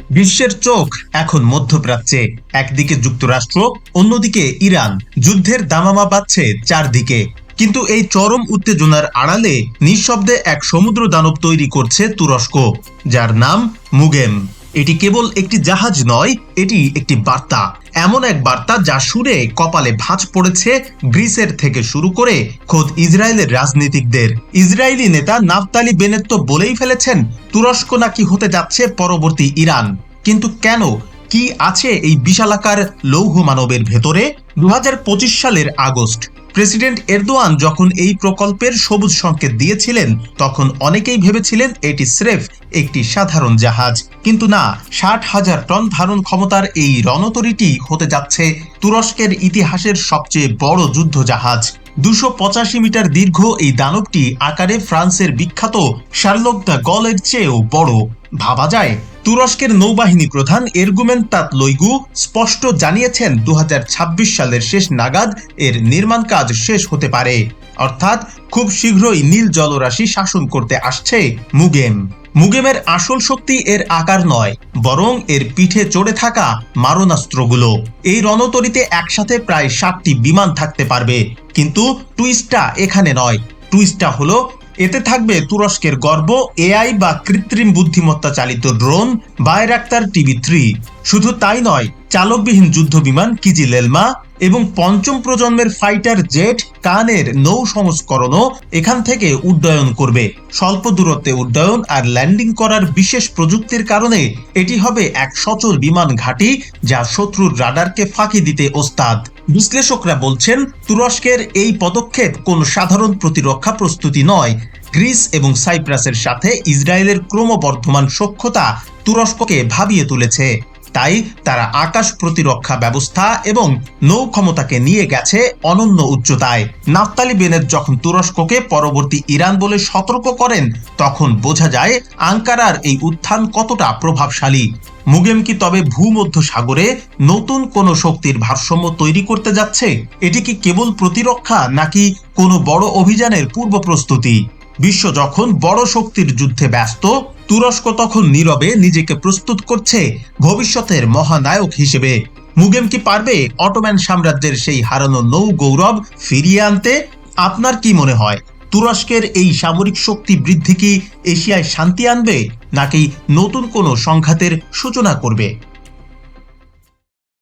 বিশ্বের চোখ এখন মধ্যপ্রাচ্যে। একদিকে যুক্তরাষ্ট্র, অন্যদিকে ইরান। যুদ্ধের দামামা বাজছে চারদিকে। কিন্তু এই চরম উত্তেজনার আড়ালে নিঃশব্দে এক সমুদ্র দানব তৈরি করছে তুরস্ক, যার নাম মুগেম। এটি কেবল একটি জাহাজ নয়, এটি একটি বার্তা। এমন এক বার্তা যা শুনে কপালে ভাঁজ পড়েছে গ্রিসের থেকে শুরু করে খোদ ইসরায়েলের রাজনীতিকদের। ইসরায়েলি নেতা নাফতালি বেনেট তো বলেই ফেলেছেন তুরস্ক নাকি হতে যাচ্ছে পরবর্তী ইরান। কিন্তু কেন? কি আছে এই বিশালাকার লৌহ মানবের ভেতরে? 2025 সালের আগস্ট প্রেসিডেন্ট এরদোয়ান যখন এই প্রকল্পের সবুজ সংকেত দিয়েছিলেন, তখন অনেকেই ভেবেছিলেন এটি স্রেফ একটি সাধারণ জাহাজ। কিন্তু না, 60,000 টন ধারণ ক্ষমতার এই রণতরীটি হতে যাচ্ছে তুরস্কের ইতিহাসের সবচেয়ে বড় যুদ্ধ জাহাজ। 285 মিটার দীর্ঘ এই দানবটি আকারে ফ্রান্সের বিখ্যাত শার্লক দ্য গলের চেয়েও বড়। ভাবা যায়, তুরস্কের নৌবাহিনী প্রধান এরগুমেন তাতলইগু স্পষ্ট জানিয়েছেন 2026 সালের শেষ নাগাদ এর নির্মাণ কাজ শেষ হতে পারে। অর্থাৎ খুব শীঘ্রই নীল জলরাশি শাসন করতে আসছে মুগেম। মুগেমের আসল শক্তি এর আকার নয়, বরং এর পিঠে চড়ে থাকা মারণাস্ত্রগুলো। এই রণতরীতে একসাথে প্রায় 60টি বিমান থাকতে পারবে। কিন্তু টুইস্টটা এখানে নয়। টুইস্টটা হলো এতে থাকবে তুরস্কের গর্ব এআই বা কৃত্রিম বুদ্ধিমত্তা চালিত ড্রোন বায়রাক্তার TB3। শুধু তাই নয়, চালকবিহীন যুদ্ধ বিমান কিজিলেলমা এবং পঞ্চম প্রজন্মের ফাইটার জেট কানের নৌ সংস্করণও এখান থেকে উড্ডয়ন করবে। স্বল্প দূরত্বে উড্ডয়ন আর ল্যান্ডিং করার বিশেষ প্রযুক্তির কারণে এটি হবে এক সচল বিমান ঘাঁটি যা শত্রুর রাডারকে ফাঁকি দিতে ওস্তাদ। বিশ্লেষকরা বলছেন তুরস্কের এই পদক্ষেপ কোনো সাধারণ প্রতিরক্ষা প্রস্তুতি নয়। গ্রিস এবং সাইপ্রাসের সাথে ইসরায়েলের ক্রমবর্ধমান সখ্যতা তুরস্ককে ভাবিয়ে তুলেছে। তাই তারা আকাশ প্রতিরক্ষা ব্যবস্থা এবং নৌ ক্ষমতাকে নিয়ে গেছে অনন্য উচ্চতায়। নাফতালি বেনেট যখন তুরস্ককে পরবর্তী ইরান বলে সতর্ক করেন, তখন বোঝা যায় আঙ্কারার এই উত্থান কতটা প্রভাবশালী। মুগেম কি তবে ভূমধ্য সাগরে নতুন কোনো শক্তির ভারসাম্য তৈরি করতে যাচ্ছে? এটি কি কেবল প্রতিরক্ষা, নাকি কোনো বড় অভিযানের পূর্ব প্রস্তুতি? বিশ্ব যখন বড় শক্তির যুদ্ধে ব্যস্ত, তুরস্ক তখন নীরবে নিজেকে প্রস্তুত করছে ভবিষ্যতের মহানায়ক হিসেবে। মুগেম কি পারবে অটোম্যান সাম্রাজ্যের সেই হারানো নৌ গৌরব ফিরিয়ে আনতে? আপনার কি মনে হয়, তুরস্কের এই সামরিক শক্তি বৃদ্ধি কি এশিয়ায় শান্তি আনবে, নাকি নতুন কোনো সংঘাতের সূচনা করবে?